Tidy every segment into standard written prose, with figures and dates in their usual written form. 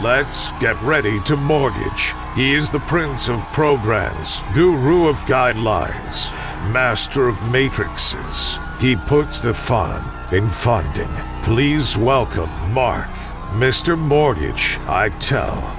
Let's get ready to mortgage. He is the prince of programs, guru of guidelines, master of matrices. He puts the fun in funding. Please welcome Mark, Mr. Mortgage, I tell.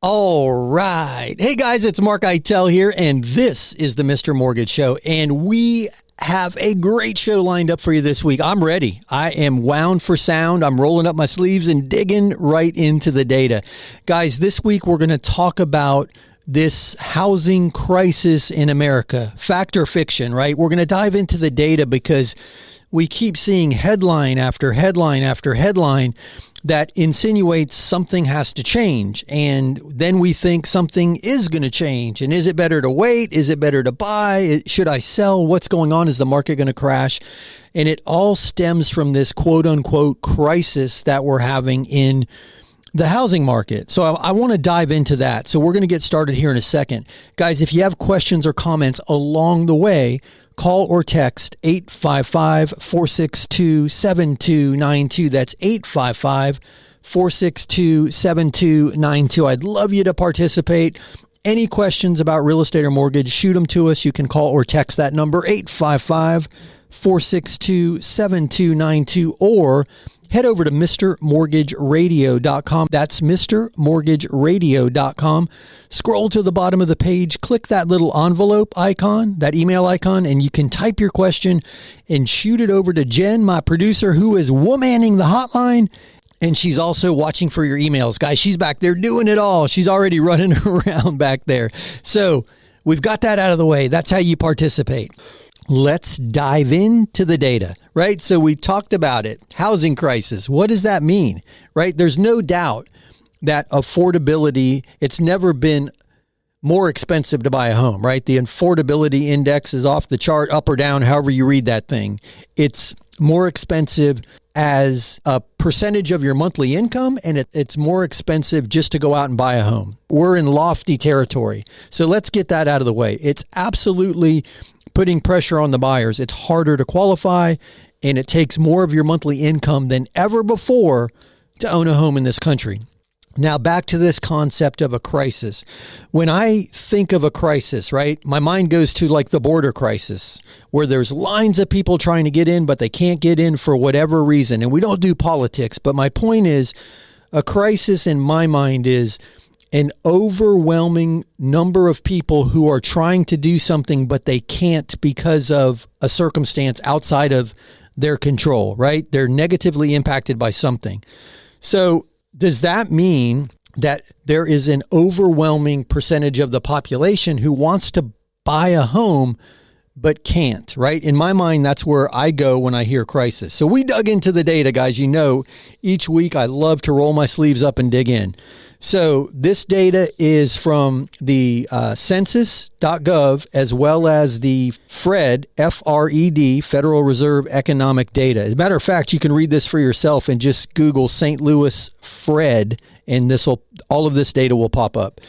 All right. Hey guys, it's Mark Eitel here, and this is the Mr. Mortgage Show, and we have a great show lined up for you this week. I'm ready. I am wound for sound. I'm rolling up my sleeves and digging right into the data. Guys, this week we're going to talk about this housing crisis in America. Fact or fiction, right? We're going to dive into the data because we keep seeing headline after headline after headline that insinuates something has to change. And then we think something is going to change. And is it better to wait? Is it better to buy? Should I sell? What's going on? Is the market going to crash? And it all stems from this quote unquote crisis that we're having in the housing market. So I want to dive into that. So we're going to get started here in a second. Guys, if you have questions or comments along the way, call or text 855-462-7292. That's 855-462-7292. I'd love you to participate. Any questions about real estate or mortgage, shoot them to us. You can call or text that number, 855-462-7292, or head over to MrMortgageRadio.com. That's MrMortgageRadio.com. Scroll to the bottom of the page, click that little envelope icon, that email icon, and you can type your question and shoot it over to Jen, my producer, who is womaning the hotline. And she's also watching for your emails. Guys, she's back there doing it all. She's already running around back there. So we've got that out of the way. That's how you participate. Let's dive into the data, right? So we talked about it. Housing crisis. What does that mean, right? There's no doubt that affordability, it's never been more expensive to buy a home, right? The affordability index is off the chart, up or down, however you read that thing. It's more expensive as a percentage of your monthly income, and it's more expensive just to go out and buy a home. We're in lofty territory. So let's get that out of the way. It's absolutely putting pressure on the buyers. It's harder to qualify, and it takes more of your monthly income than ever before to own a home in this country. Now, back to this concept of a crisis. When I think of a crisis, right, my mind goes to like the border crisis, where there's lines of people trying to get in, but they can't get in for whatever reason. And we don't do politics, but my point is, a crisis in my mind is an overwhelming number of people who are trying to do something, but they can't because of a circumstance outside of their control, right? They're negatively impacted by something. So does that mean that there is an overwhelming percentage of the population who wants to buy a home but can't, right? In my mind, that's where I go when I hear crisis. So we dug into the data, guys. You know, each week I love to roll my sleeves up and dig in. So this data is from the census.gov as well as the FRED, F-R-E-D, Federal Reserve Economic Data. As a matter of fact, you can read this for yourself and just Google St. Louis FRED, and all of this data will pop up.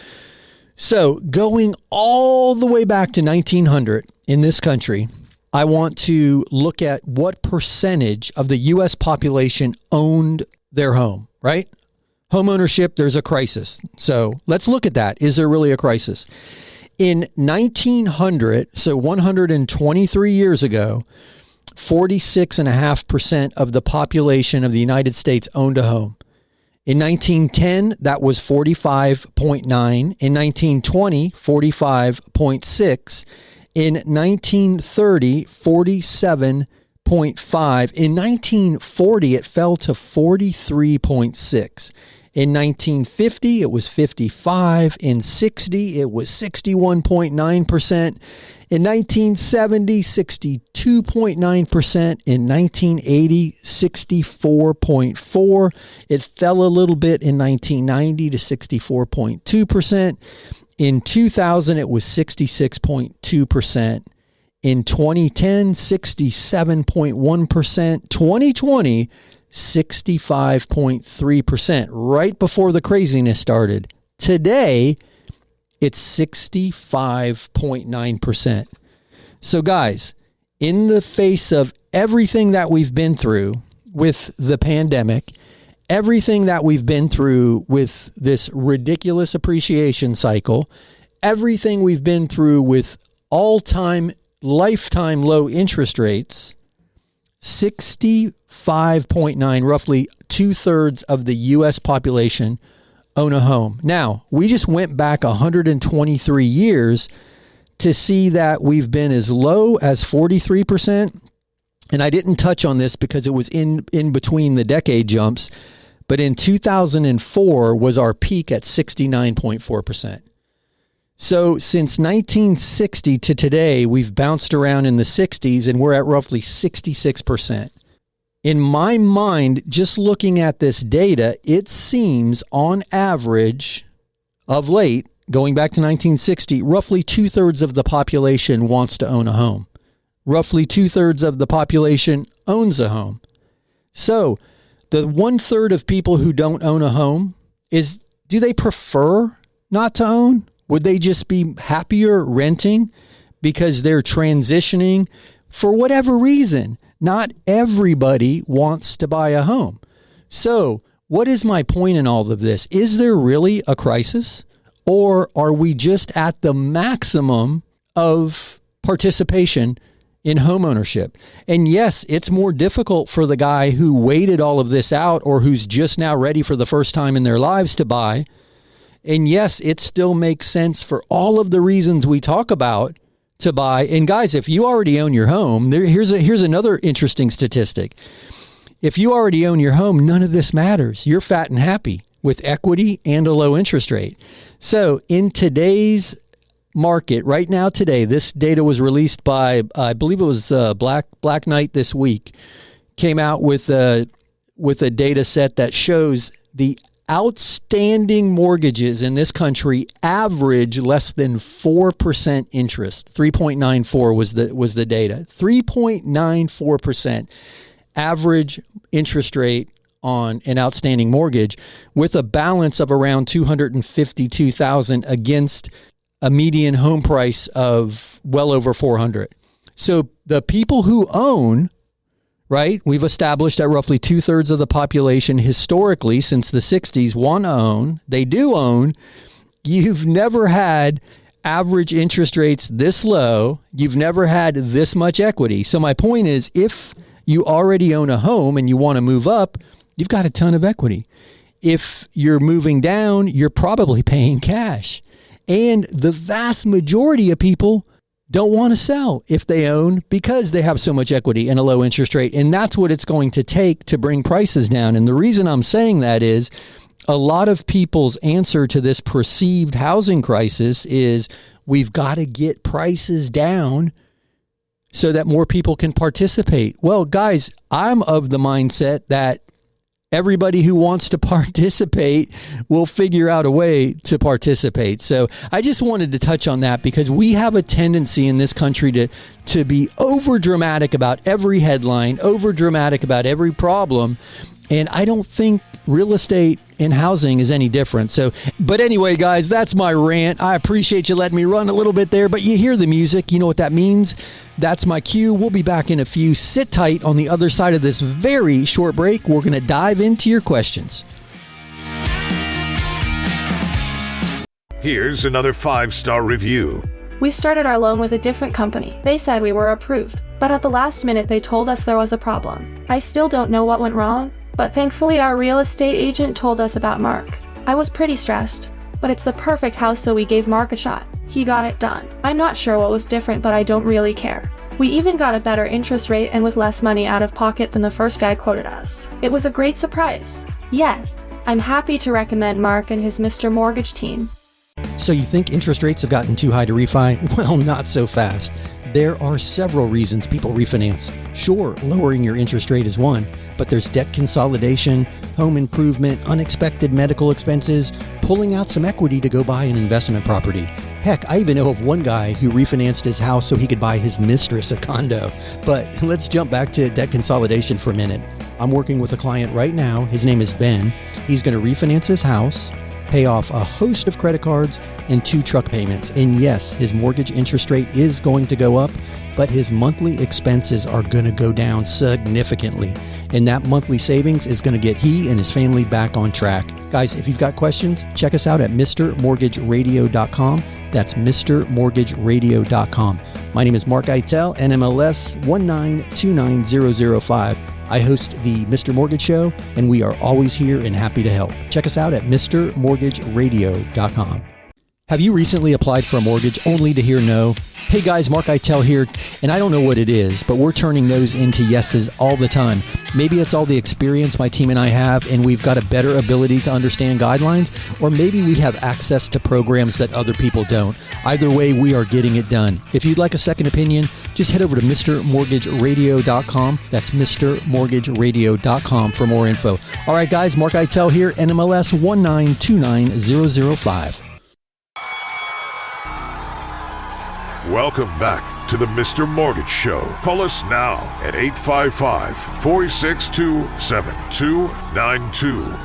So going all the way back to 1900 in this country, I want to look at what percentage of the U.S. population owned their home, right? Home ownership, there's a crisis. So let's look at that. Is there really a crisis? In 1900, so 123 years ago, 46.5% of the population of the United States owned a home. In 1910, that was 45.9. In 1920, 45.6. In 1930, 47.5. In 1940, it fell to 43.6. In 1950, it was 55. In 60, it was 61.9%. In 1970, 62.9%. In 1980, 64.4%. It fell a little bit in 1990 to 64.2%. In 2000, it was 66.2%. In 2010, 67.1%. 2020, 65.3%, right before the craziness started. Today, it's 65.9%. So guys, in the face of everything that we've been through with the pandemic, everything that we've been through with this ridiculous appreciation cycle, everything we've been through with all-time, lifetime low interest rates, 65.9, roughly 2/3 of the U.S. population own a home. Now, we just went back 123 years to see that we've been as low as 43%. And I didn't touch on this because it was in between the decade jumps. But in 2004 was our peak at 69.4%. So since 1960 to today, we've bounced around in the 60s and we're at roughly 66%. In my mind, just looking at this data, it seems on average of late, going back to 1960, roughly 2/3 of the population wants to own a home. Roughly 2/3 of the population owns a home. So the 1/3 of people who don't own a home, do they prefer not to own? Would they just be happier renting because they're transitioning for whatever reason? Not everybody wants to buy a home. So what is my point in all of this? Is there really a crisis, or are we just at the maximum of participation in homeownership? And yes, it's more difficult for the guy who waited all of this out or who's just now ready for the first time in their lives to buy. And yes, it still makes sense for all of the reasons we talk about to buy. And guys, if you already own your home, here's another interesting statistic. If you already own your home, none of this matters. You're fat and happy with equity and a low interest rate. So in today's market right now, today, this data was released by, I believe it was Black Knight this week, came out with a data set that shows the outstanding mortgages in this country average less than 4% interest. 3.94 was the data. 3.94% average interest rate on an outstanding mortgage, with a balance of around $252,000 against a median home price of well over $400,000. So the people who own, right, we've established that roughly 2/3 of the population historically since the 60s want to own. They do own. You've never had average interest rates this low. You've never had this much equity. So my point is, if you already own a home and you want to move up, you've got a ton of equity. If you're moving down, you're probably paying cash. And the vast majority of people don't want to sell if they own because they have so much equity and a low interest rate. And that's what it's going to take to bring prices down. And the reason I'm saying that is a lot of people's answer to this perceived housing crisis is we've got to get prices down so that more people can participate. Well, guys, I'm of the mindset that everybody who wants to participate will figure out a way to participate. So I just wanted to touch on that because we have a tendency in this country to be over dramatic about every headline, over dramatic about every problem. And I don't think real estate and housing is any different. So, but anyway, guys, that's my rant. I appreciate you letting me run a little bit there, but you hear the music. You know what that means? That's my cue. We'll be back in a few. Sit tight on the other side of this very short break. We're going to dive into your questions. Here's another 5-star review. We started our loan with a different company. They said we were approved, but at the last minute they told us there was a problem. I still don't know what went wrong, but thankfully our real estate agent told us about Mark. I was pretty stressed, but it's the perfect house, so we gave Mark a shot. He got it done. I'm not sure what was different, but I don't really care. We even got a better interest rate and with less money out of pocket than the first guy quoted us. It was a great surprise. Yes, I'm happy to recommend Mark and his Mr. Mortgage team. So you think interest rates have gotten too high to refi? Well, not so fast. There are several reasons people refinance. Sure, lowering your interest rate is one, but there's debt consolidation, home improvement, unexpected medical expenses, pulling out some equity to go buy an investment property. Heck, I even know of one guy who refinanced his house so he could buy his mistress a condo. But let's jump back to debt consolidation for a minute. I'm working with a client right now. His name is Ben. He's going to refinance his house, pay off a host of credit cards and 2 truck payments. And yes, his mortgage interest rate is going to go up, but his monthly expenses are going to go down significantly. and that monthly savings is going to get he and his family back on track. Guys, if you've got questions, check us out at mrmortgageradio.com. That's mrmortgageradio.com. My name is Mark Eitel, NMLS 1929005. I host the Mr. Mortgage Show, and we are always here and happy to help. Check us out at mrmortgageradio.com. Have you recently applied for a mortgage only to hear no? Hey guys, Mark Eitel here, and I don't know what it is, but we're turning no's into yeses all the time. Maybe it's all the experience my team and I have, and we've got a better ability to understand guidelines, or maybe we have access to programs that other people don't. Either way, we are getting it done. If you'd like a second opinion, just head over to mrmortgageradio.com. That's mrmortgageradio.com for more info. All right, guys, Mark Eitel here, NMLS 1929005. Welcome back to the Mr. Mortgage Show. Call us now at 855-462-7292.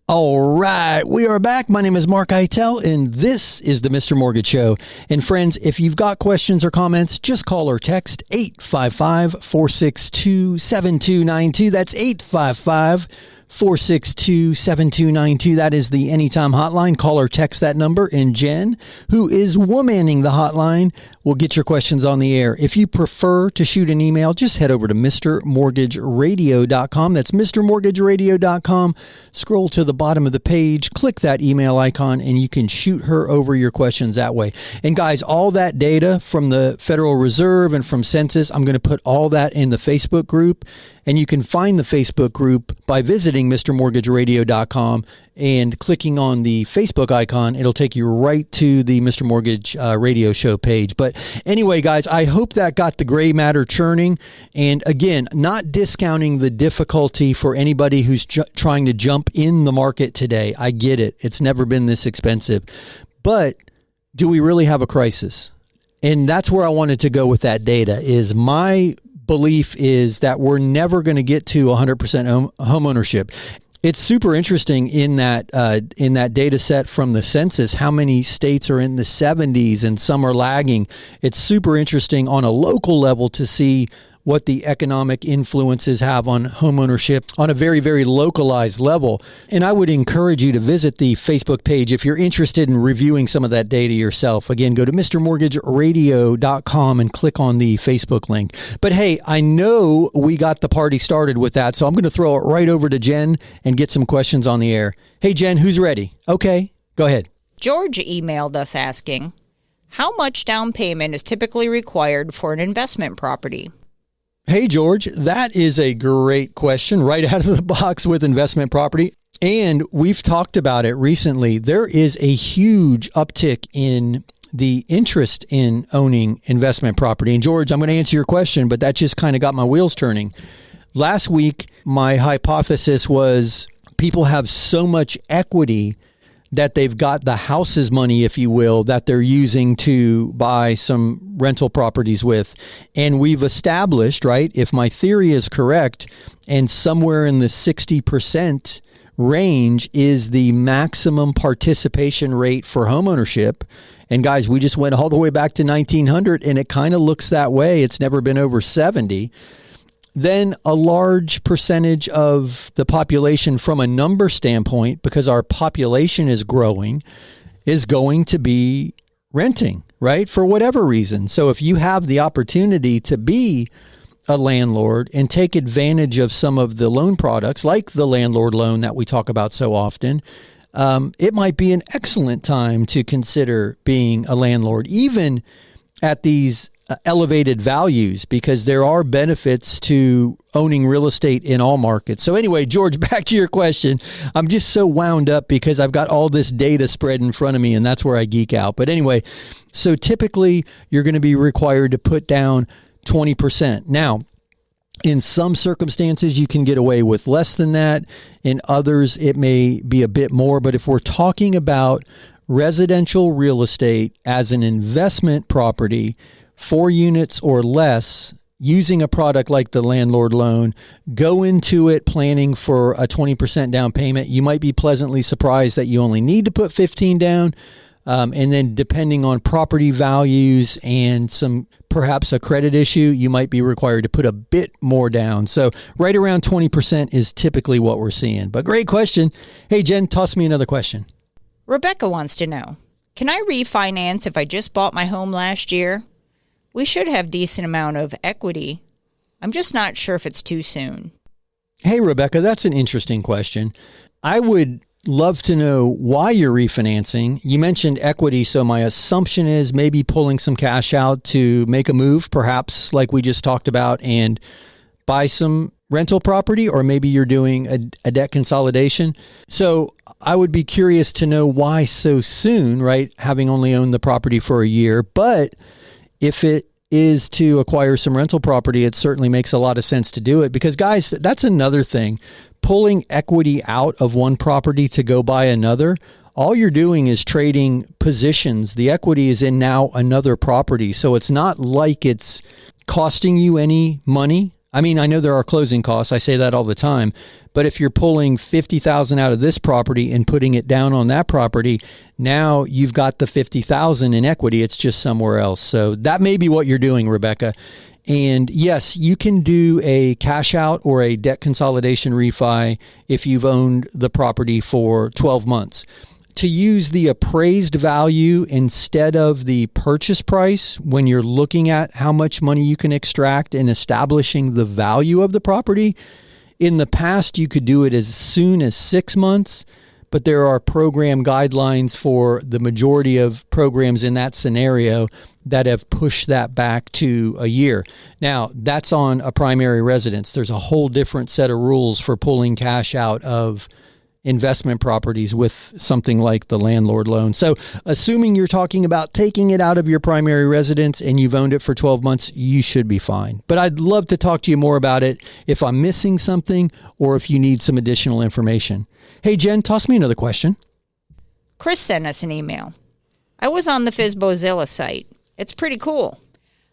All right, we are back. My name is Mark Eitel, and this is the Mr. Mortgage Show. And friends, if you've got questions or comments, just call or text 855-462-7292. That's 855-462-7292. That is the Anytime Hotline. Call or text that number, and Jen, who is womanning the hotline, will get your questions on the air. If you prefer to shoot an email, just head over to mrmortgageradio.com. That's mrmortgageradio.com. Scroll to the bottom of the page, click that email icon, and you can shoot her over your questions that way. And guys, all that data from the Federal Reserve and from Census, I'm going to put all that in the Facebook group. And you can find the Facebook group by visiting mrmortgageradio.com and clicking on the Facebook icon. It'll take you right to the Mr. Mortgage radio show page. But anyway, guys, I hope that got the gray matter churning. And again, not discounting the difficulty for anybody who's trying to jump in the market today. I get it. It's never been this expensive. But do we really have a crisis? And that's where I wanted to go with that data. Is my belief is that we're never going to get to 100% home ownership. It's super interesting in that data set from the census, how many states are in the 70s and some are lagging. It's super interesting on a local level to see what the economic influences have on homeownership on a very, very localized level. And I would encourage you to visit the Facebook page if you're interested in reviewing some of that data yourself. Again, go to mrmortgageradio.com and click on the Facebook link. But hey, I know we got the party started with that, so I'm going to throw it right over to Jen and get some questions on the air. Hey, Jen, who's ready? Okay, go ahead. George emailed us asking, how much down payment is typically required for an investment property? Hey, George, that is a great question right out of the box with investment property. And we've talked about it recently. There is a huge uptick in the interest in owning investment property. And George, I'm going to answer your question, but that just kind of got my wheels turning. Last week, my hypothesis was people have so much equity that they've got the house's money, if you will, that they're using to buy some rental properties with. And we've established, right, if my theory is correct, and somewhere in the 60% range is the maximum participation rate for homeownership. And guys, we just went all the way back to 1900, and it kind of looks that way. It's never been over 70. Then a large percentage of the population from a number standpoint, because our population is growing, is going to be renting, right? For whatever reason. So if you have the opportunity to be a landlord and take advantage of some of the loan products like the landlord loan that we talk about so often, it might be an excellent time to consider being a landlord, even at these elevated values, because there are benefits to owning real estate in all markets. So anyway, George, back to your question. I'm just so wound up because I've got all this data spread in front of me, and that's where I geek out. But anyway, so typically you're going to be required to put down 20%. Now, in some circumstances, you can get away with less than that. In others, it may be a bit more. But if we're talking about residential real estate as an investment property, 4 units or less, using a product like the landlord loan, go into it planning for a 20% down payment. You might be pleasantly surprised that you only need to put 15 down. And then depending on property values and perhaps a credit issue, you might be required to put a bit more down. So right around 20% is typically what we're seeing. But great question. Hey, Jen, toss me another question. Rebecca wants to know, can I refinance if I just bought my home last year? We should have decent amount of equity. I'm just not sure if it's too soon. Hey, Rebecca, that's an interesting question. I would love to know why you're refinancing. You mentioned equity, so my assumption is maybe pulling some cash out to make a move, perhaps like we just talked about, and buy some rental property, or maybe you're doing a debt consolidation. So I would be curious to know why so soon, right? Having only owned the property for a year. But if it is to acquire some rental property, it certainly makes a lot of sense to do it, because guys, that's another thing. Pulling equity out of one property to go buy another, all you're doing is trading positions. The equity is in now another property. So it's not like it's costing you any money. I mean, I know there are closing costs. I say that all the time. But if you're pulling $50,000 out of this property and putting it down on that property, now you've got the $50,000 in equity. It's just somewhere else. So that may be what you're doing, Rebecca. And yes, you can do a cash out or a debt consolidation refi if you've owned the property for 12 months. To use the appraised value instead of the purchase price when you're looking at how much money you can extract and establishing the value of the property. In the past, you could do it as soon as 6 months, but there are program guidelines for the majority of programs in that scenario that have pushed that back to a year. Now, that's on a primary residence. There's a whole different set of rules for pulling cash out of investment properties with something like the landlord loan. So assuming you're talking about taking it out of your primary residence and you've owned it for 12 months, you should be fine. But I'd love to talk to you more about it if I'm missing something or if you need some additional information. Hey, Jen, toss me another question. Chris sent us an email. I was on the FSBO site. It's pretty cool.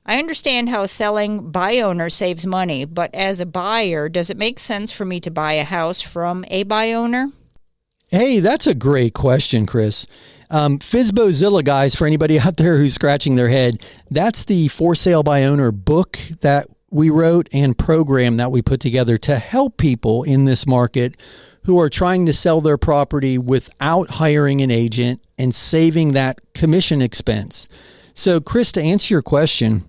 I understand how selling by owner saves money, but as a buyer, does it make sense for me to buy a house from a buy owner? Hey, that's a great question, Chris. FSBO guys, for anybody out there who's scratching their head, that's the For Sale by Owner book that we wrote and program that we put together to help people in this market who are trying to sell their property without hiring an agent and saving that commission expense. So, Chris, to answer your question,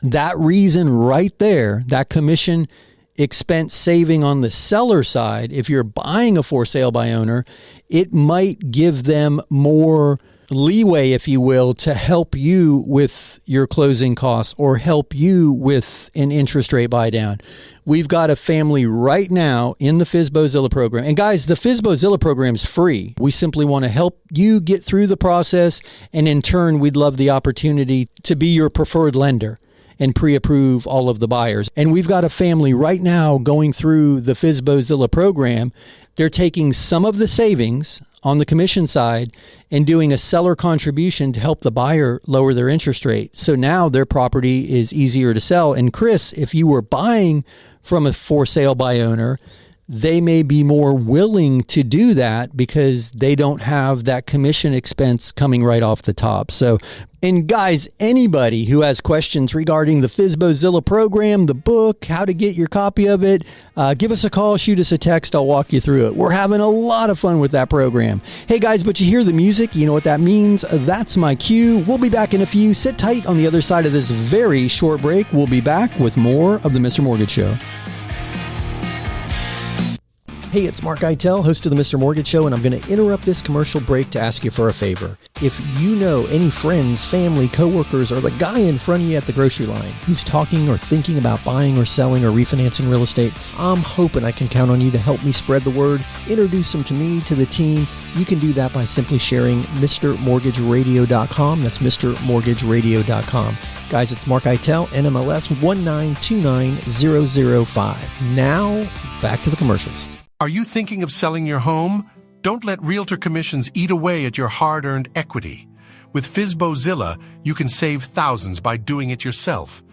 that reason right there, that commission expense saving on the seller side, if you're buying a for sale by owner, it might give them more leeway, if you will, to help you with your closing costs or help you with an interest rate buy down. We've got a family right now in the FSBO program. And guys, the FSBO program is free. We simply want to help you get through the process. And in turn, we'd love the opportunity to be your preferred lender and pre-approve all of the buyers. And we've got a family right now going through the FSBO program. They're taking some of the savings on the commission side and doing a seller contribution to help the buyer lower their interest rate. So now their property is easier to sell. And Chris, if you were buying from a for sale by owner, they may be more willing to do that because they don't have that commission expense coming right off the top. So, and guys, anybody who has questions regarding the FSBO program, the book, how to get your copy of it, give us a call, shoot us a text. I'll walk you through it. We're having a lot of fun with that program. Hey guys, but you hear the music, you know what that means. That's my cue. We'll be back in a few. Sit tight on the other side of this very short break. We'll be back with more of the Mr. Mortgage Show. Hey, it's Mark Eitel, host of the Mr. Mortgage Show, and I'm going to interrupt this commercial break to ask you for a favor. If you know any friends, family, coworkers, or the guy in front of you at the grocery line who's talking or thinking about buying or selling or refinancing real estate, I'm hoping I can count on you to help me spread the word, introduce them to me, to the team. You can do that by simply sharing MrMortgageRadio.com. That's MrMortgageRadio.com. Guys, it's Mark Eitel, NMLS 1929005. Now, back to the commercials. Are you thinking of selling your home? Don't let realtor commissions eat away at your hard-earned equity. With FSBO, you can save thousands by doing it yourself.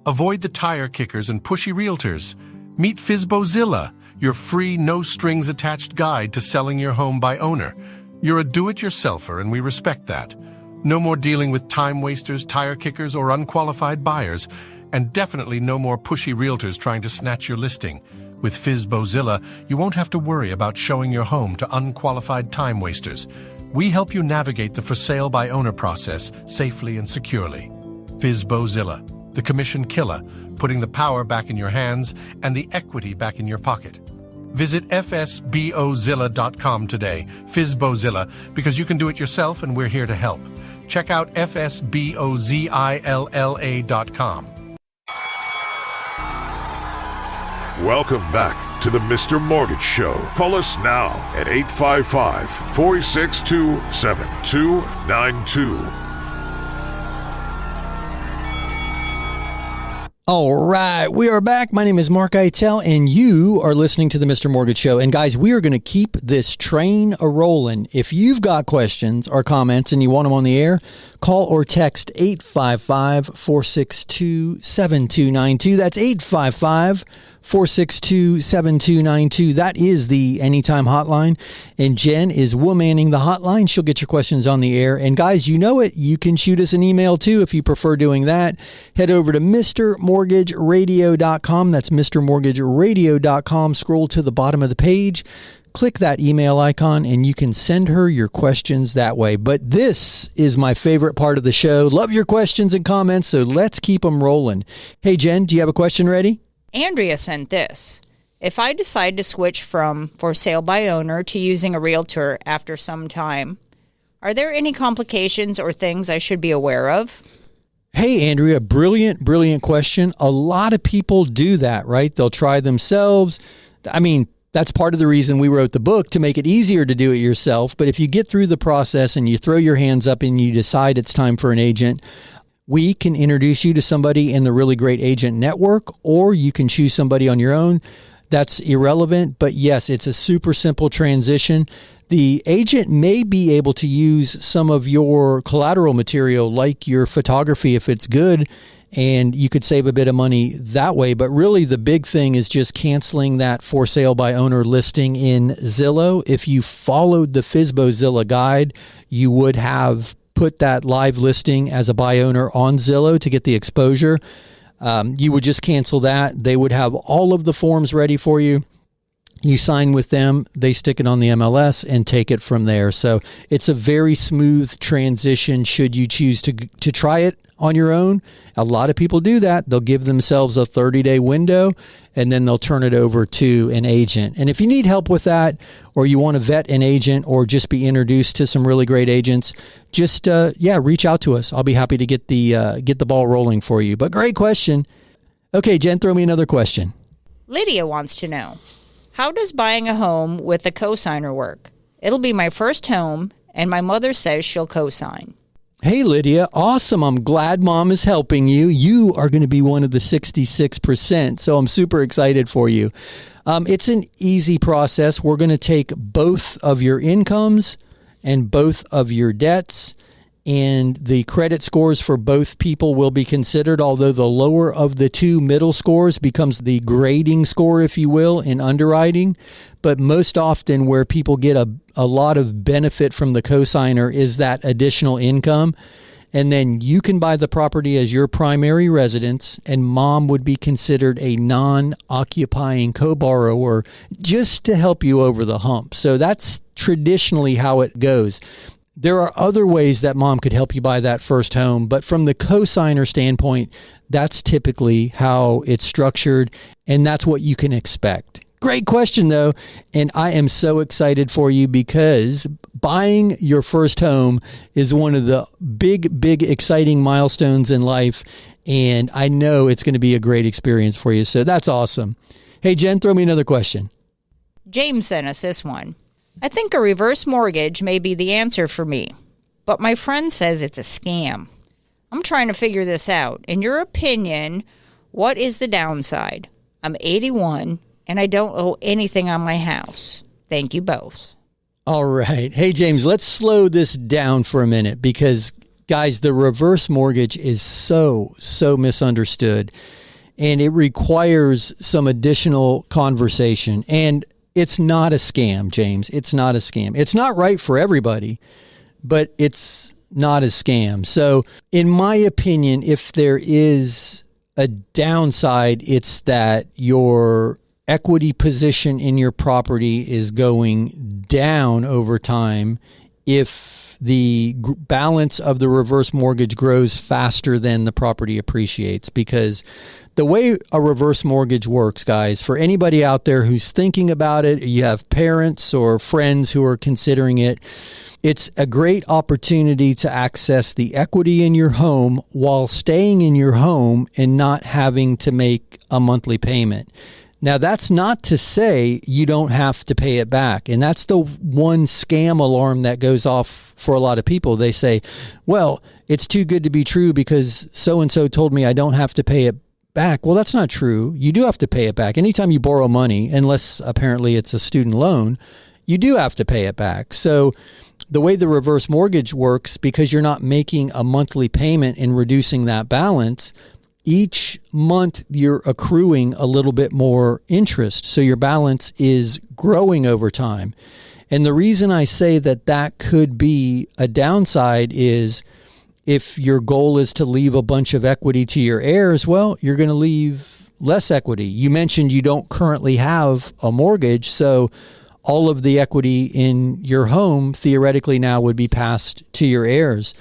Avoid the tire kickers and pushy realtors. Meet FSBO, your free, no-strings-attached guide to selling your home by owner. You're a do-it-yourselfer, and we respect that. No more dealing with time wasters, tire kickers, or unqualified buyers, and definitely no more pushy realtors trying to snatch your listing. With FSBO, you won't have to worry about showing your home to unqualified time wasters. We help you navigate the for sale by owner process safely and securely. FSBO, the commission killer, putting the power back in your hands and the equity back in your pocket. Visit FSBOzilla.com today, FSBOzilla, because you can do it yourself and we're here to help. Check out FSBOzilla.com. Welcome back to the Mr. Mortgage Show. Call us now at 855-462-7292. All right, we are back. My name is Mark Eitel, and you are listening to the Mr. Mortgage Show. And guys, we are going to keep this train a-rolling. If you've got questions or comments and you want them on the air, call or text 855-462-7292. That's 855-462-7292. That is the Anytime Hotline. And Jen is womanning the hotline. She'll get your questions on the air. And guys, you know it. You can shoot us an email too if you prefer doing that. Head over to MrMortgageRadio.com. That's MrMortgageRadio.com. Scroll to the bottom of the page. Click that email icon and you can send her your questions that way. But this is my favorite part of the show. Love your questions and comments, so let's keep them rolling. Hey, Jen, do you have a question ready? Andrea sent this. If I decide to switch from for sale by owner to using a realtor after some time, are there any complications or things I should be aware of? Hey, Andrea, brilliant question. A lot of people do that, right? They'll try themselves. I mean, that's part of the reason we wrote the book, to make it easier to do it yourself. But if you get through the process and you throw your hands up and you decide it's time for an agent, we can introduce you to somebody in the Really Great Agent Network, or you can choose somebody on your own. That's irrelevant. But yes, it's a super simple transition. The agent may be able to use some of your collateral material, like your photography, if it's good, and you could save a bit of money that way. But really, the big thing is just canceling that for sale by owner listing in Zillow. If you followed the FSBO Zillow guide, you would have put that live listing as a buy owner on Zillow to get the exposure. You would just cancel that. They would have all of the forms ready for you. You sign with them, they stick it on the MLS and take it from there. So it's a very smooth transition should you choose to try it on your own. A lot of people do that. They'll give themselves a 30-day window and then they'll turn it over to an agent. And if you need help with that, or you want to vet an agent or just be introduced to some really great agents, just reach out to us. I'll be happy to get the ball rolling for you. But great question. Okay, Jen, throw me another question. Lydia wants to know, how does buying a home with a cosigner work? It'll be my first home, and my mother says she'll cosign. Hey, Lydia. Awesome. I'm glad Mom is helping you. You are going to be one of the 66%, so I'm super excited for you. It's an easy process. We're going to take both of your incomes and both of your debts, and the credit scores for both people will be considered, although the lower of the two middle scores becomes the grading score, if you will, in underwriting. But most often where people get a lot of benefit from the cosigner is that additional income. And then you can buy the property as your primary residence, and Mom would be considered a non-occupying co-borrower just to help you over the hump. So that's traditionally how it goes. There are other ways that Mom could help you buy that first home, but from the cosigner standpoint, that's typically how it's structured, and that's what you can expect. Great question, though, and I am so excited for you because buying your first home is one of the big, exciting milestones in life, and I know it's going to be a great experience for you, so that's awesome. Hey, Jen, throw me another question. James sent us this one. I think a reverse mortgage may be the answer for me, but my friend says it's a scam. I'm trying to figure this out. In your opinion, what is the downside? I'm 81 and I don't owe anything on my house. Thank you both. All right. Hey, James, let's slow this down for a minute because, guys, the reverse mortgage is so misunderstood and it requires some additional conversation. And It's not a scam, James. It's not a scam. It's not right for everybody, but it's not a scam. So in my opinion, if there is a downside, it's that your equity position in your property is going down over time if the balance of the reverse mortgage grows faster than the property appreciates. Because the way a reverse mortgage works, guys, for anybody out there who's thinking about it, you have parents or friends who are considering it, it's a great opportunity to access the equity in your home while staying in your home and not having to make a monthly payment. Now, that's not to say you don't have to pay it back. And that's the one scam alarm that goes off for a lot of people. They say, well, it's too good to be true because so-and-so told me I don't have to pay it back. Well, that's not true. You do have to pay it back. Anytime you borrow money, unless apparently it's a student loan, you do have to pay it back. So the way the reverse mortgage works, because you're not making a monthly payment and reducing that balance, each month you're accruing a little bit more interest. So your balance is growing over time. And the reason I say that that could be a downside is if your goal is to leave a bunch of equity to your heirs, well, you're going to leave less equity. You mentioned you don't currently have a mortgage, so all of the equity in your home theoretically now would be passed to your heirs.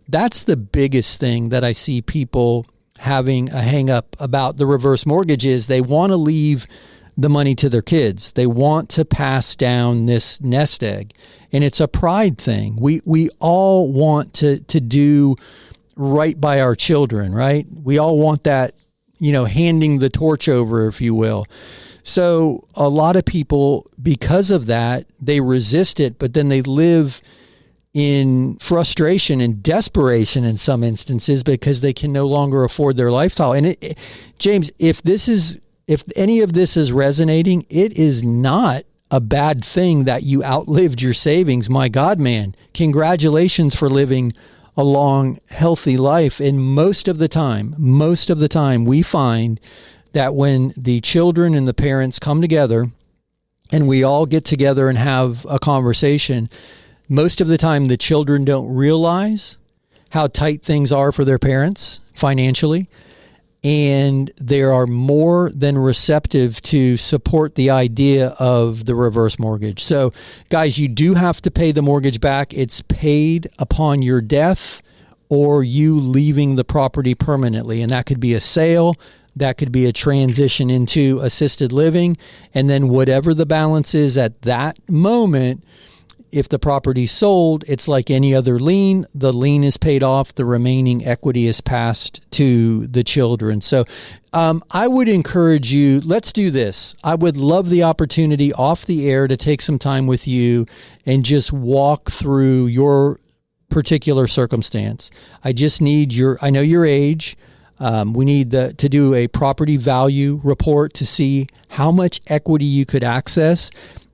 That's the biggest thing that I see people having a hang up about the reverse mortgage is they want to leave the money to their kids. They want to pass down this nest egg. And it's a pride thing. We all want to do right by our children, right? We all want that, handing the torch over, if you will. So a lot of people, because of that, they resist it, but then they live in frustration and desperation in some instances because they can no longer afford their lifestyle. And James, if any of this is resonating, it is not a bad thing that you outlived your savings. My God, man, congratulations for living a long, healthy life. And most of the time, we find that when the children and the parents come together and we all get together and have a conversation, most of the time the children don't realize how tight things are for their parents financially. And they are more than receptive to support the idea of the reverse mortgage. So, guys, you do have to pay the mortgage back. It's paid upon your death or you leaving the property permanently. And that could be a sale. That could be a transition into assisted living. And then whatever the balance is at that moment, if the property's sold, it's like any other lien. The lien is paid off. The remaining equity is passed to the children. So I would encourage you, let's do this. I would love the opportunity off the air to take some time with you and just walk through your particular circumstance. I just need I know your age. We need to do a property value report to see how much equity you could access.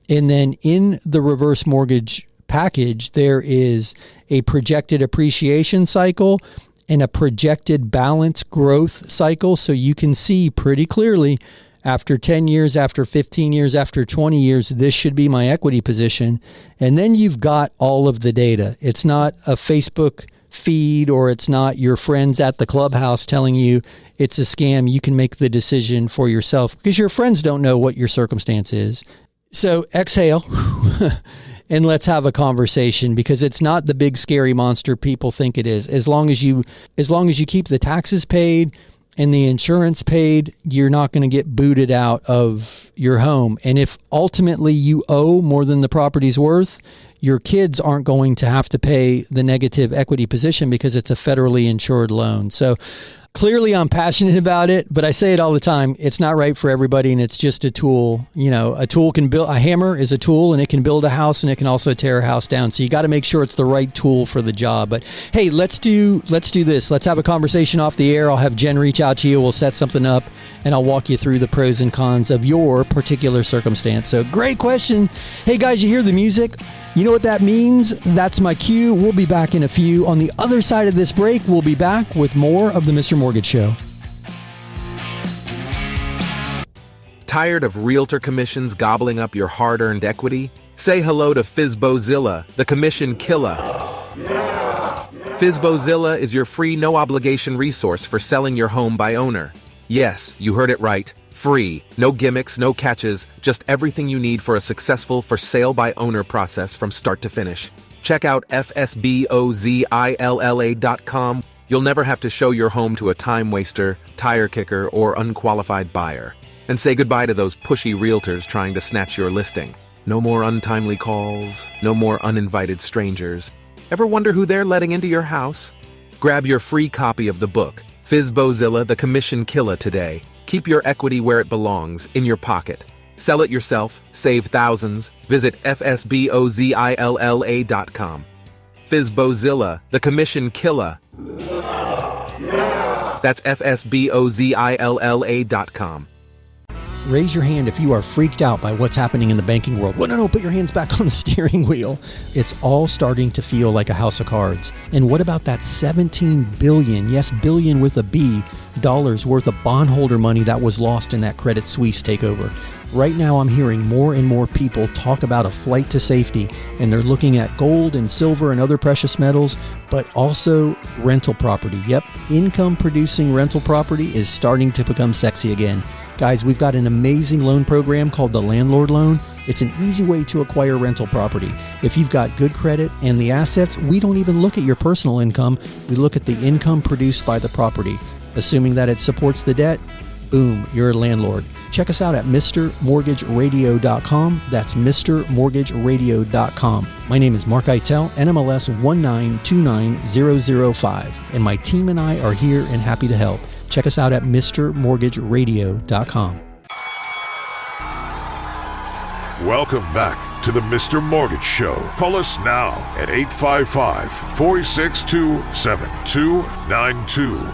And then in the reverse mortgage package, there is a projected appreciation cycle and a projected balance growth cycle. So you can see pretty clearly after 10 years, after 15 years, after 20 years, this should be my equity position. And then you've got all of the data. It's not a Facebook feed or it's not your friends at the clubhouse telling you it's a scam. You can make the decision for yourself because your friends don't know what your circumstance is. So exhale and let's have a conversation because it's not the big scary monster people think it is. As long as you keep the taxes paid and the insurance paid, you're not going to get booted out of your home. And if ultimately you owe more than the property's worth, your kids aren't going to have to pay the negative equity position because it's a federally insured loan. So clearly I'm passionate about it, but I say it all the time. It's not right for everybody. And it's just a tool. A hammer is a tool and it can build a house and it can also tear a house down. So you got to make sure it's the right tool for the job. But hey, let's do this. Let's have a conversation off the air. I'll have Jen reach out to you. We'll set something up and I'll walk you through the pros and cons of your particular circumstance. So great question. Hey guys, you hear the music? You know what that means? That's my cue. We'll be back in a few. On the other side of this break, we'll be back with more of the Mr. Mortgage Show. Tired of realtor commissions gobbling up your hard-earned equity? Say hello to FSBOzilla, the commission killer. FSBOzilla is your free, no-obligation resource for selling your home by owner. Yes, you heard it right. Free. No gimmicks, no catches, just everything you need for a successful for-sale-by-owner process from start to finish. Check out FSBOzilla.com. You'll never have to show your home to a time waster, tire kicker, or unqualified buyer. And say goodbye to those pushy realtors trying to snatch your listing. No more untimely calls, no more uninvited strangers. Ever wonder who they're letting into your house? Grab your free copy of the book, FSBOzilla, the Commission Killer, today. Keep your equity where it belongs, in your pocket. Sell it yourself, save thousands. Visit FSBOzilla.com. FSBOzilla, the Commission Killer. That's FSBOzilla.com. Raise your hand if you are freaked out by what's happening in the banking world. Well, no, put your hands back on the steering wheel. It's all starting to feel like a house of cards. And what about that $17 billion, yes, billion with a B, dollars worth of bondholder money that was lost in that Credit Suisse takeover? Right now, I'm hearing more and more people talk about a flight to safety, and they're looking at gold and silver and other precious metals, but also rental property. Yep, income-producing rental property is starting to become sexy again. Guys, we've got an amazing loan program called the Landlord Loan. It's an easy way to acquire rental property. If you've got good credit and the assets, we don't even look at your personal income. We look at the income produced by the property. Assuming that it supports the debt, boom, you're a landlord. Check us out at MrMortgageRadio.com. That's MrMortgageRadio.com. My name is Mark Eitel, NMLS 1929005, and my team and I are here and happy to help. Check us out at MrMortgageRadio.com. Welcome back to the Mr. Mortgage Show. Call us now at 855-462-7292.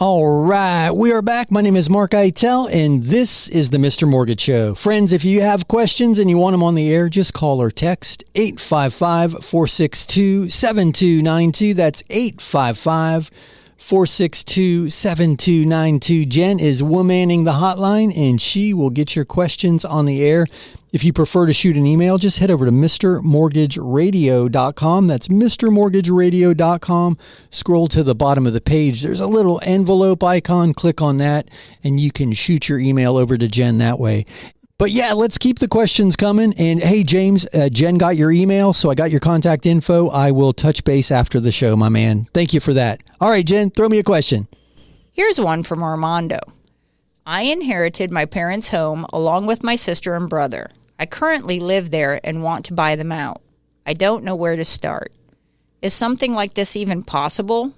All right, we are back. My name is Mark Eitel, and this is the Mr. Mortgage Show. Friends, if you have questions and you want them on the air, just call or text 855-462-7292. That's 855-462-7292. Jen is womanning the hotline, and she will get your questions on the air. If you prefer to shoot an email, just head over to mrmortgageradio.com. That's mrmortgageradio.com. Scroll to the bottom of the page. There's a little envelope icon. Click on that, and you can shoot your email over to Jen that way. But yeah, let's keep the questions coming. And hey, James, Jen got your email, so I got your contact info. I will touch base after the show, my man. Thank you for that. All right, Jen, throw me a question. Here's one from Armando. I inherited my parents' home along with my sister and brother. I currently live there and want to buy them out. I don't know where to start. Is something like this even possible?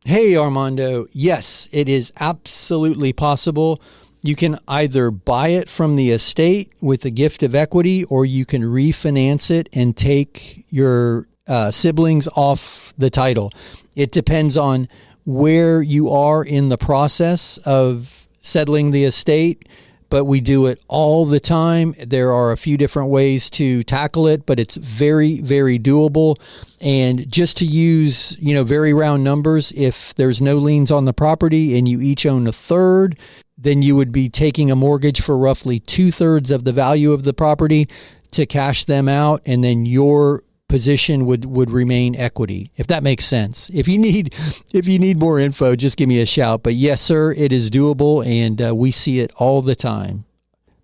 Hey, Armando. Yes, it is absolutely possible. You can either buy it from the estate with a gift of equity, or you can refinance it and take your siblings off the title. It depends on where you are in the process of settling the estate, but we do it all the time. There are a few different ways to tackle it, but it's very, very doable. And just to use, very round numbers, if there's no liens on the property and you each own a third, then you would be taking a mortgage for roughly 2/3 of the value of the property to cash them out, and then your position would remain equity, if that makes sense. If you need more info, just give me a shout. But yes, sir, it is doable, and we see it all the time.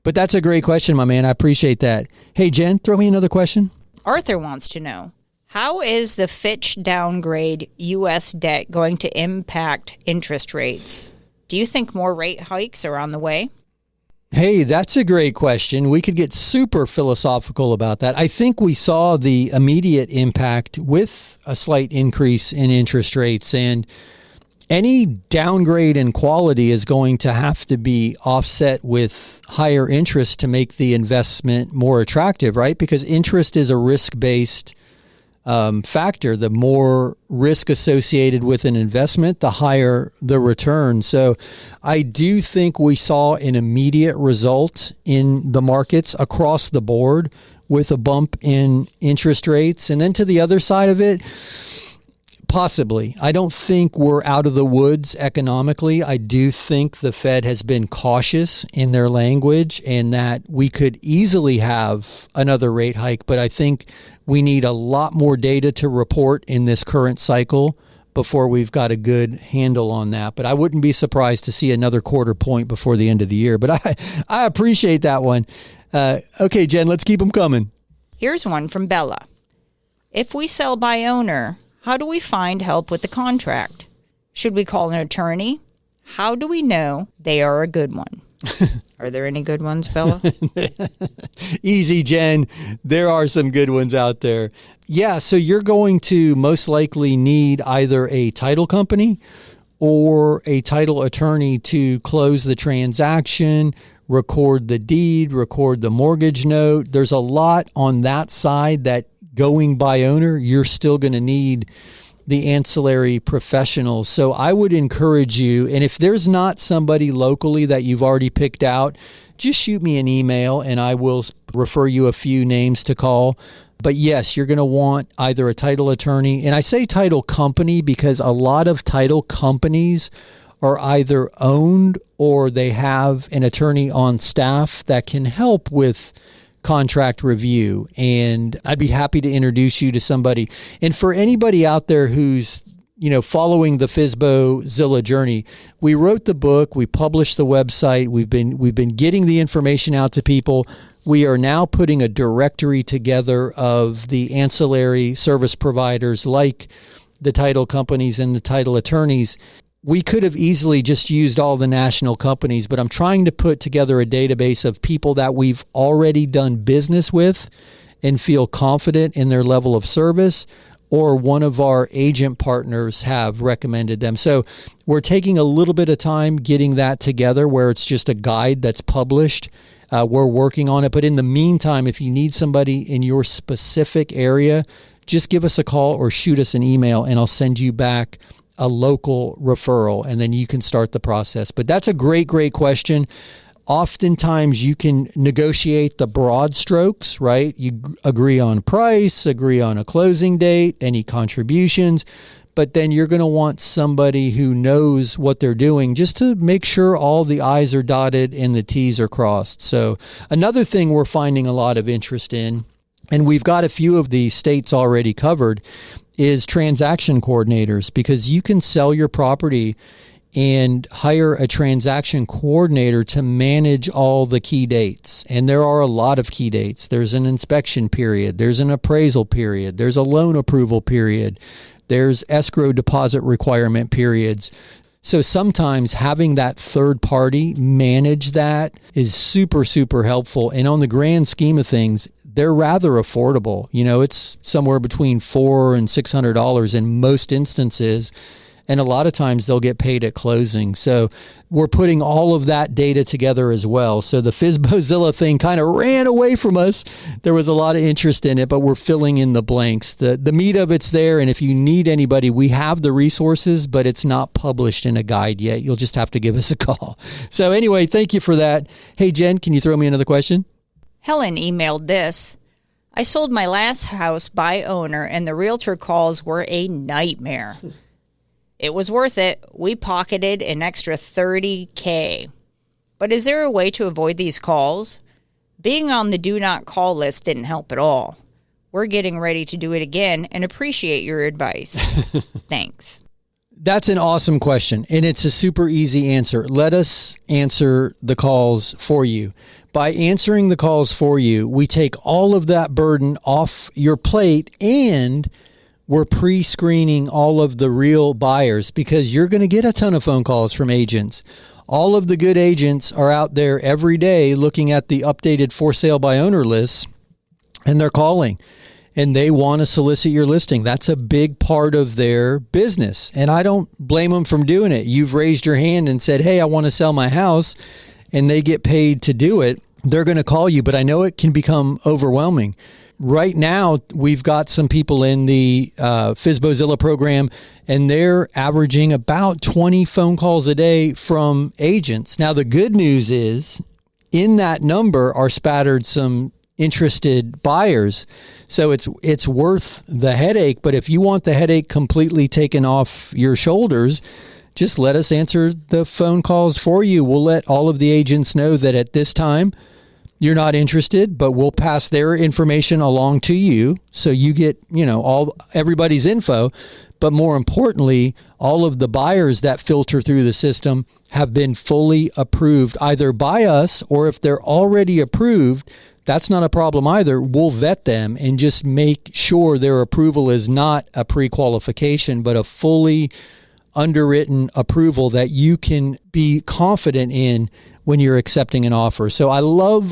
But that's a great question, my man. I appreciate that. Hey, Jen, throw me another question. Arthur wants to know, how is the Fitch downgrade U.S. debt going to impact interest rates? Do you think more rate hikes are on the way? Hey, that's a great question. We could get super philosophical about that. I think we saw the immediate impact with a slight increase in interest rates, and any downgrade in quality is going to have to be offset with higher interest to make the investment more attractive, right? Because interest is a risk-based factor. The more risk associated with an investment, the higher the return. So I do think we saw an immediate result in the markets across the board with a bump in interest rates. And then to the other side of it, Possibly. I don't think we're out of the woods economically. I do think the Fed has been cautious in their language and that we could easily have another rate hike, but I think we need a lot more data to report in this current cycle before we've got a good handle on that. But I wouldn't be surprised to see another quarter point before the end of the year. But I appreciate that one. Okay, Jen, let's keep them coming. Here's one from Bella. If we sell by owner, how do we find help with the contract? Should we call an attorney? How do we know they are a good one? Are there any good ones, Bella? Easy, Jen. There are some good ones out there. Yeah, so you're going to most likely need either a title company or a title attorney to close the transaction, record the deed, record the mortgage note. There's a lot on that side that going by owner, you're still going to need the ancillary professionals. So I would encourage you, and if there's not somebody locally that you've already picked out, just shoot me an email and I will refer you a few names to call. But yes, you're going to want either a title attorney, and I say title company because a lot of title companies are either owned or they have an attorney on staff that can help with contract review, and I'd be happy to introduce you to somebody. And for anybody out there who's following the FSBO Zilla journey, we wrote the book, we published the website, we've been getting the information out to people. We are now putting a directory together of the ancillary service providers like the title companies and the title attorneys. We could have easily just used all the national companies, but I'm trying to put together a database of people that we've already done business with and feel confident in their level of service, or one of our agent partners have recommended them. So we're taking a little bit of time getting that together where it's just a guide that's published. We're working on it. But in the meantime, if you need somebody in your specific area, just give us a call or shoot us an email and I'll send you back a local referral, and then you can start the process. But that's a great question. Oftentimes you can negotiate the broad strokes, right? You agree on price, agree on a closing date, any contributions, but then you're going to want somebody who knows what they're doing just to make sure all the I's are dotted and the T's are crossed. So another thing we're finding a lot of interest in, and we've got a few of the states already covered, is transaction coordinators, because you can sell your property and hire a transaction coordinator to manage all the key dates. And there are a lot of key dates. There's an inspection period. There's an appraisal period. There's a loan approval period. There's escrow deposit requirement periods. So sometimes having that third party manage that is super, super helpful. And on the grand scheme of things, they're rather affordable. It's somewhere between $400 and $600 in most instances. And a lot of times they'll get paid at closing. So we're putting all of that data together as well. So the FSBOzilla thing kind of ran away from us. There was a lot of interest in it, but we're filling in the blanks. The meat of it's there. And if you need anybody, we have the resources, but it's not published in a guide yet. You'll just have to give us a call. So anyway, thank you for that. Hey, Jen, can you throw me another question? Helen emailed this. I sold my last house by owner and the realtor calls were a nightmare. It was worth it. We pocketed an extra $30,000. But is there a way to avoid these calls? Being on the do not call list didn't help at all. We're getting ready to do it again and appreciate your advice. Thanks. That's an awesome question, and it's a super easy answer. Let us answer the calls for you. By answering the calls for you, we take all of that burden off your plate, and we're pre-screening all of the real buyers, because you're going to get a ton of phone calls from agents. All of the good agents are out there every day looking at the updated for sale by owner lists, and they're calling. And they want to solicit your listing. That's a big part of their business. And I don't blame them from doing it. You've raised your hand and said, hey, I want to sell my house, and they get paid to do it. They're going to call you, but I know it can become overwhelming. Right now, we've got some people in the FSBOzilla program, and they're averaging about 20 phone calls a day from agents. Now, the good news is in that number are spattered some interested buyers. So it's worth the headache. But if you want the headache completely taken off your shoulders, just let us answer the phone calls for you. We'll let all of the agents know that at this time you're not interested, but we'll pass their information along to you so you get, everybody's info. But more importantly, all of the buyers that filter through the system have been fully approved either by us, or if they're already approved, that's not a problem either. We'll vet them and just make sure their approval is not a pre-qualification, but a fully underwritten approval that you can be confident in when you're accepting an offer. So I love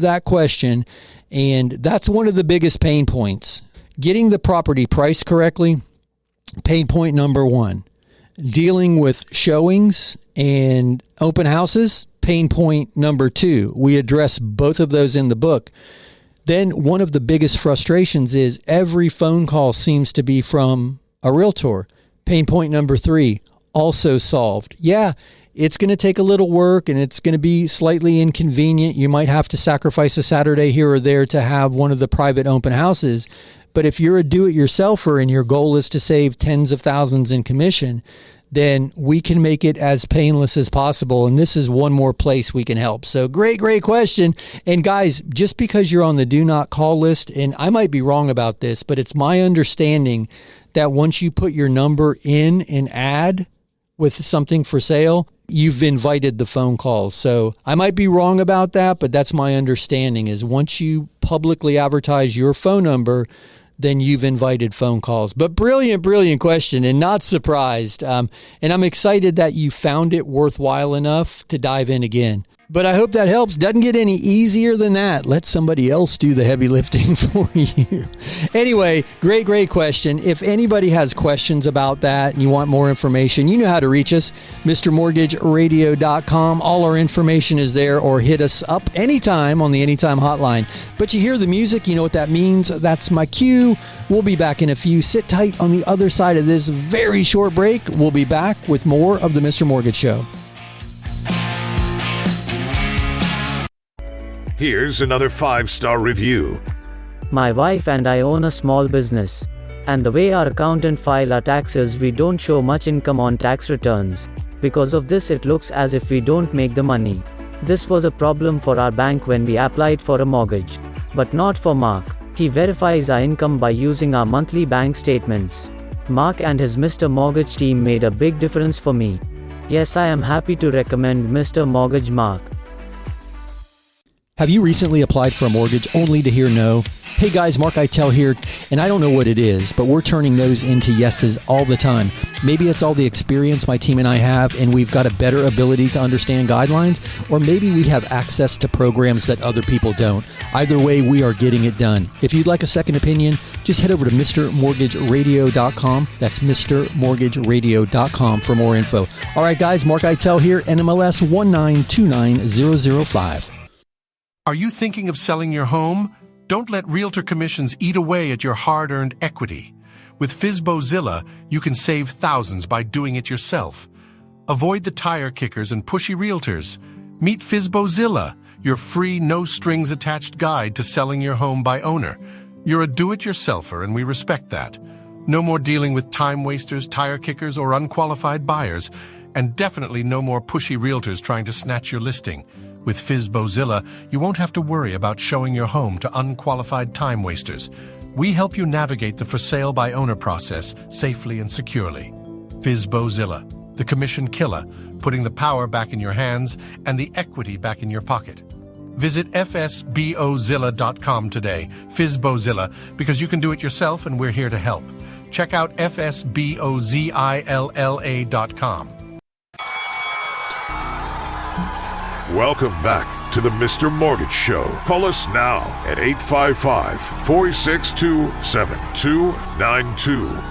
that question. And that's one of the biggest pain points. Getting the property priced correctly, pain point number one. Dealing with showings and open houses, pain point number two. We address both of those in the book. Then one of the biggest frustrations is every phone call seems to be from a realtor. Pain point number three, also solved. Yeah, it's going to take a little work and it's going to be slightly inconvenient. You might have to sacrifice a Saturday here or there to have one of the private open houses. But if you're a do-it-yourselfer and your goal is to save tens of thousands in commission, then we can make it as painless as possible. And this is one more place we can help. So great question. And guys, just because you're on the do not call list, and I might be wrong about this, but it's my understanding that once you put your number in an ad with something for sale, you've invited the phone calls. So I might be wrong about that, but that's my understanding is once you publicly advertise your phone number, then you've invited phone calls. But brilliant question, and not surprised. And I'm excited that you found it worthwhile enough to dive in again. But I hope that helps. Doesn't get any easier than that. Let somebody else do the heavy lifting for you. Anyway, great question. If anybody has questions about that and you want more information, you know how to reach us, MrMortgageRadio.com. All our information is there, or hit us up anytime on the Anytime hotline. But you hear the music, you know what that means. That's my cue. We'll be back in a few. Sit tight on the other side of this very short break. We'll be back with more of the Mr. Mortgage Show. Here's another 5-star review. My wife and I own a small business. And the way our accountant file our taxes, we don't show much income on tax returns. Because of this, it looks as if we don't make the money. This was a problem for our bank when we applied for a mortgage. But not for Mark. He verifies our income by using our monthly bank statements. Mark and his Mr. Mortgage team made a big difference for me. Yes, I am happy to recommend Mr. Mortgage Mark. Have you recently applied for a mortgage only to hear no? Hey guys, Mark Eitel here, and I don't know what it is, but we're turning no's into yeses all the time. Maybe it's all the experience my team and I have, and we've got a better ability to understand guidelines, or maybe we have access to programs that other people don't. Either way, we are getting it done. If you'd like a second opinion, just head over to MrMortgageRadio.com. That's MrMortgageRadio.com for more info. All right, guys, Mark Eitel here, NMLS 1929005. Are you thinking of selling your home? Don't let realtor commissions eat away at your hard-earned equity. With FSBO, you can save thousands by doing it yourself. Avoid the tire kickers and pushy realtors. Meet FSBO, your free, no-strings-attached guide to selling your home by owner. You're a do-it-yourselfer, and we respect that. No more dealing with time wasters, tire kickers, or unqualified buyers, and definitely no more pushy realtors trying to snatch your listing. With FSBO, you won't have to worry about showing your home to unqualified time wasters. We help you navigate the for-sale by owner process safely and securely. FSBO, the commission killer, putting the power back in your hands and the equity back in your pocket. Visit FSBOzilla.com today, FSBOzilla, because you can do it yourself and we're here to help. Check out FSBOzilla.com. Welcome back to the Mr. Mortgage Show. Call us now at 855-462-7292.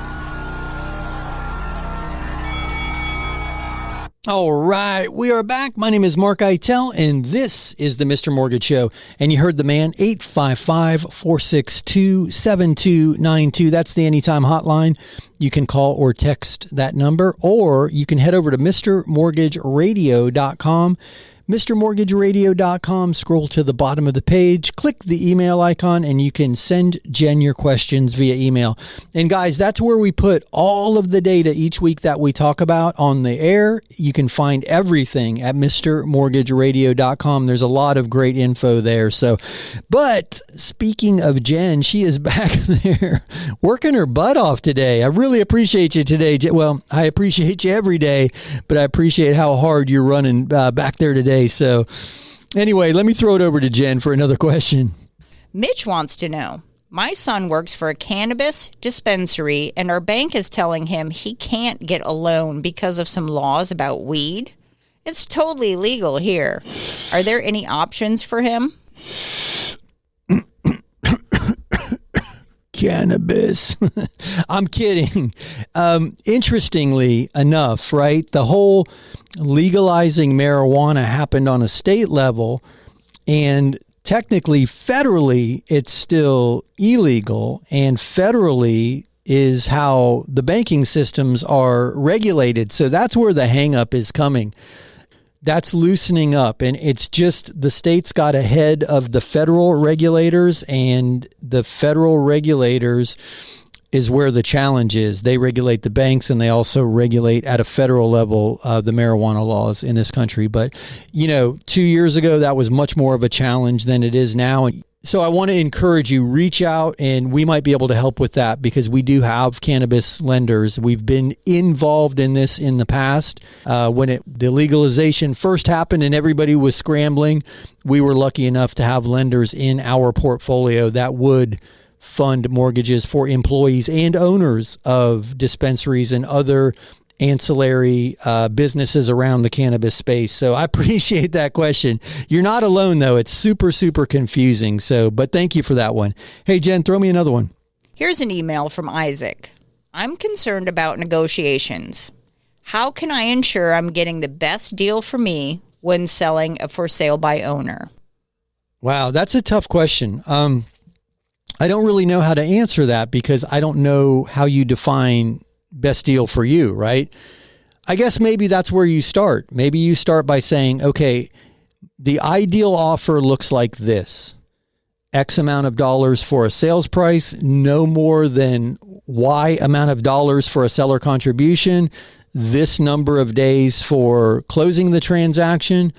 All right, we are back. My name is Mark Eitel, and this is the Mr. Mortgage Show. And you heard the man, 855-462-7292. That's the Anytime hotline. You can call or text that number, or you can head over to MrMortgageRadio.com. MrMortgageRadio.com, scroll to the bottom of the page, click the email icon, and you can send Jen your questions via email. And guys, that's where we put all of the data each week that we talk about on the air. You can find everything at MrMortgageRadio.com. There's a lot of great info there. So, but speaking of Jen, she is back there working her butt off today. I really appreciate you today. Well, I appreciate you every day, but I appreciate how hard you're running back there today. So anyway, let me throw it over to Jen for another question. Mitch wants to know, my son works for a cannabis dispensary and our bank is telling him he can't get a loan because of some laws about weed. It's totally legal here. Are there any options for him? Cannabis. I'm kidding. Interestingly enough, right? The whole legalizing marijuana happened on a state level, and technically, federally, it's still illegal, and federally is how the banking systems are regulated. So that's where the hang up is coming. That's loosening up, and it's just the states got ahead of the federal regulators, and the federal regulators is where the challenge is. They regulate the banks, and they also regulate at a federal level the marijuana laws in this country. But, 2 years ago, that was much more of a challenge than it is now. So I want to encourage you, reach out, and we might be able to help with that because we do have cannabis lenders. We've been involved in this in the past. When the legalization first happened and everybody was scrambling, we were lucky enough to have lenders in our portfolio that would fund mortgages for employees and owners of dispensaries and other ancillary businesses around the cannabis space. So I appreciate that question. You're not alone, though. It's super, super confusing. But thank you for that one. Hey, Jen, throw me another one. Here's an email from Isaac. I'm concerned about negotiations. How can I ensure I'm getting the best deal for me when selling a for sale by owner? Wow, that's a tough question. I don't really know how to answer that because I don't know how you define best deal for you, right? I guess maybe that's where you start. Maybe you start by saying, okay, the ideal offer looks like this. X amount of dollars for a sales price, no more than Y amount of dollars for a seller contribution, this number of days for closing the transaction.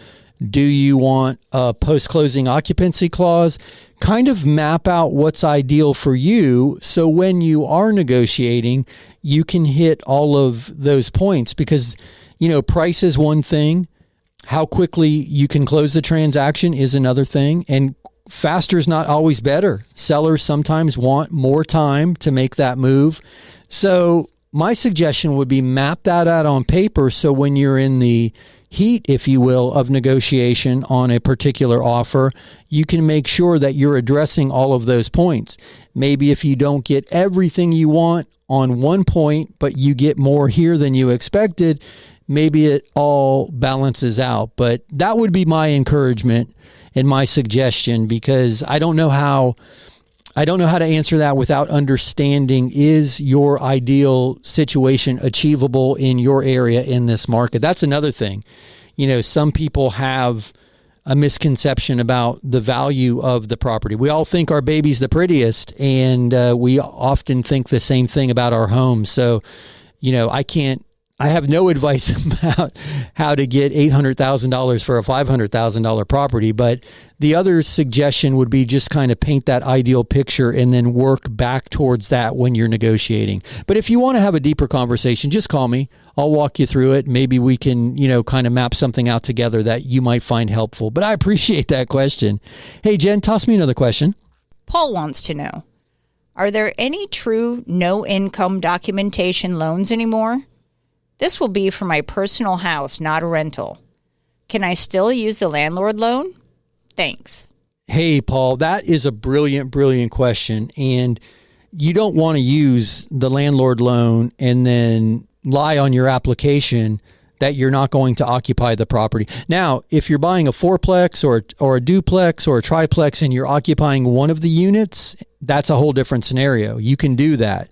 Do you want a post-closing occupancy clause? Kind of map out what's ideal for you so when you are negotiating, you can hit all of those points because, price is one thing. How quickly you can close the transaction is another thing. And faster is not always better. Sellers sometimes want more time to make that move. So my suggestion would be map that out on paper so when you're in the heat, if you will, of negotiation on a particular offer, you can make sure that you're addressing all of those points. Maybe if you don't get everything you want on one point, but you get more here than you expected, maybe it all balances out. But that would be my encouragement and my suggestion because I don't know how to answer that without understanding, is your ideal situation achievable in your area in this market? That's another thing. Some people have a misconception about the value of the property. We all think our baby's the prettiest, and we often think the same thing about our home. So, I have no advice about how to get $800,000 for a $500,000 property, but the other suggestion would be just kind of paint that ideal picture and then work back towards that when you're negotiating. But if you want to have a deeper conversation, just call me. I'll walk you through it. Maybe we can, kind of map something out together that you might find helpful. But I appreciate that question. Hey, Jen, toss me another question. Paul wants to know, are there any true no-income documentation loans anymore? This will be for my personal house, not a rental. Can I still use the landlord loan? Thanks. Hey, Paul, that is a brilliant, brilliant question. And you don't want to use the landlord loan and then lie on your application that you're not going to occupy the property. Now, if you're buying a fourplex or a duplex or a triplex and you're occupying one of the units, that's a whole different scenario. You can do that.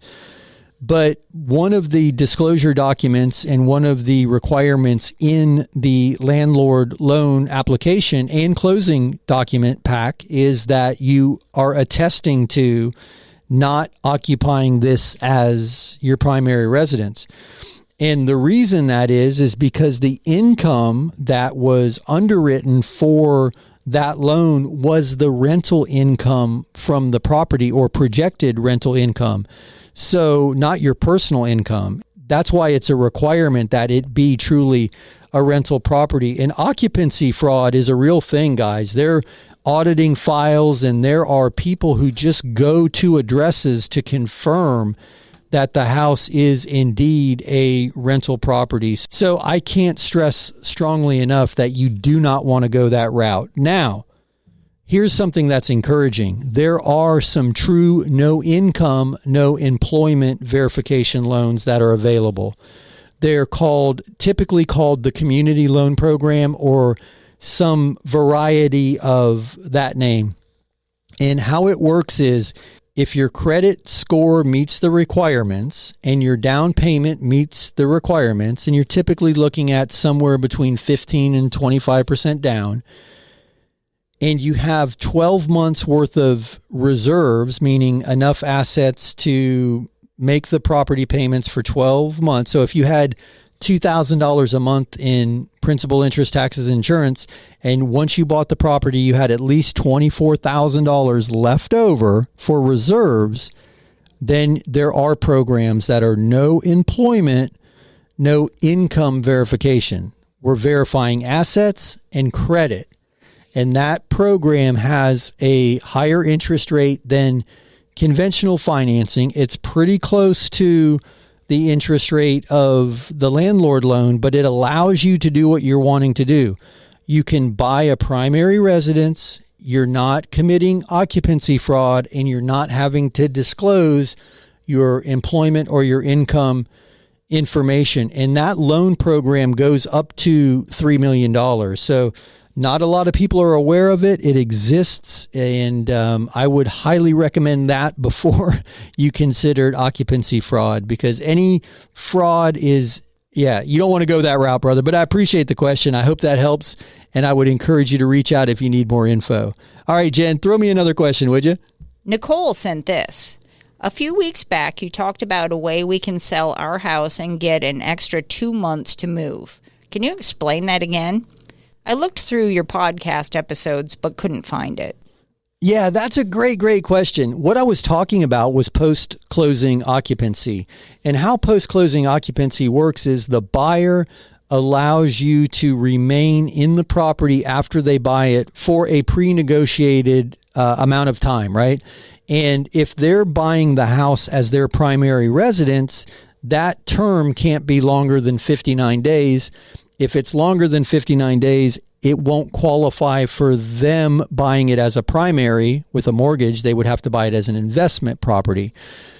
But one of the disclosure documents and one of the requirements in the landlord loan application and closing document pack is that you are attesting to not occupying this as your primary residence. And the reason that is because the income that was underwritten for that loan was the rental income from the property or projected rental income. So not your personal income. That's why it's a requirement that it be truly a rental property. And occupancy fraud is a real thing, guys. They're auditing files, and there are people who just go to addresses to confirm that the house is indeed a rental property. So I can't stress strongly enough that you do not want to go that route. Now, here's something that's encouraging. There are some true no income, no employment verification loans that are available. They're typically called the community loan program or some variety of that name. And how it works is if your credit score meets the requirements and your down payment meets the requirements, and you're typically looking at somewhere between 15 and 25% down, and you have 12 months worth of reserves, meaning enough assets to make the property payments for 12 months. So if you had $2,000 a month in principal, interest, taxes, and insurance, and once you bought the property, you had at least $24,000 left over for reserves, then there are programs that are no employment, no income verification. We're verifying assets and credit. And that program has a higher interest rate than conventional financing. It's pretty close to the interest rate of the landlord loan, but it allows you to do what you're wanting to do. You can buy a primary residence. You're not committing occupancy fraud, and you're not having to disclose your employment or your income information. And that loan program goes up to $3 million. So not a lot of people are aware of it. It exists, and I would highly recommend that before you considered occupancy fraud, because any fraud is, you don't want to go that route, brother. But I appreciate the question. I hope that helps, and I would encourage you to reach out if you need more info. All right, Jen, throw me another question, would you? Nicole sent this. A few weeks back, you talked about a way we can sell our house and get an extra 2 months to move. Can you explain that again? I looked through your podcast episodes, but couldn't find it. Yeah, that's a great question. What I was talking about was post-closing occupancy. And how post-closing occupancy works is the buyer allows you to remain in the property after they buy it for a pre-negotiated amount of time, right? And if they're buying the house as their primary residence, that term can't be longer than 59 days. If it's longer than 59 days, it won't qualify for them buying it as a primary with a mortgage. They would have to buy it as an investment property.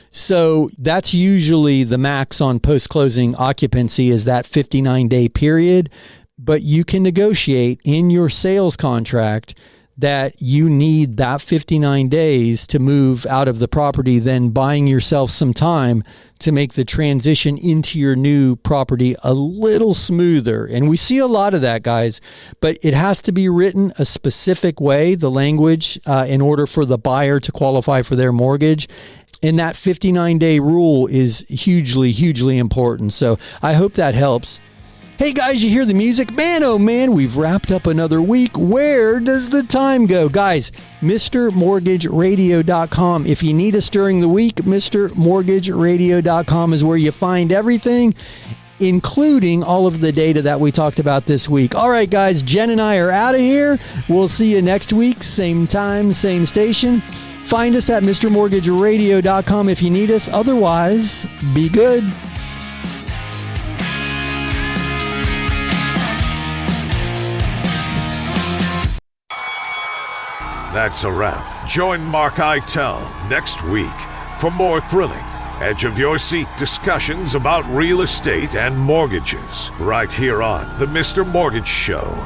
So that's usually the max on post-closing occupancy, is that 59-day period. But you can negotiate in your sales contract that you need that 59 days to move out of the property, then buying yourself some time to make the transition into your new property a little smoother. And we see a lot of that, guys, but it has to be written a specific way, the language, in order for the buyer to qualify for their mortgage. And that 59-day rule is hugely important. So I hope that helps. Hey guys, you hear the music? Man, oh man, we've wrapped up another week. Where does the time go? Guys, MrMortgageRadio.com. If you need us during the week, MrMortgageRadio.com is where you find everything, including all of the data that we talked about this week. All right, guys, Jen and I are out of here. We'll see you next week, same time, same station. Find us at MrMortgageRadio.com if you need us. Otherwise, be good. That's a wrap. Join Mark Eitel next week for more thrilling, edge-of-your-seat discussions about real estate and mortgages, right here on The Mr. Mortgage Show.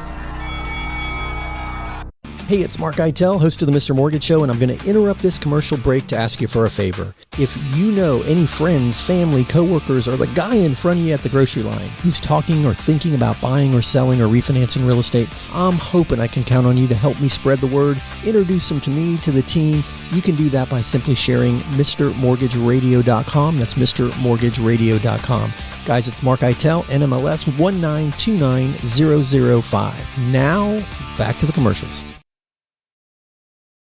Hey, it's Mark Eitel, host of the Mr. Mortgage Show, and I'm going to interrupt this commercial break to ask you for a favor. If you know any friends, family, coworkers, or the guy in front of you at the grocery line who's talking or thinking about buying or selling or refinancing real estate, I'm hoping I can count on you to help me spread the word, introduce them to me, to the team. You can do that by simply sharing MrMortgageRadio.com. That's MrMortgageRadio.com. Guys, it's Mark Eitel, NMLS 1929005. Now, back to the commercials.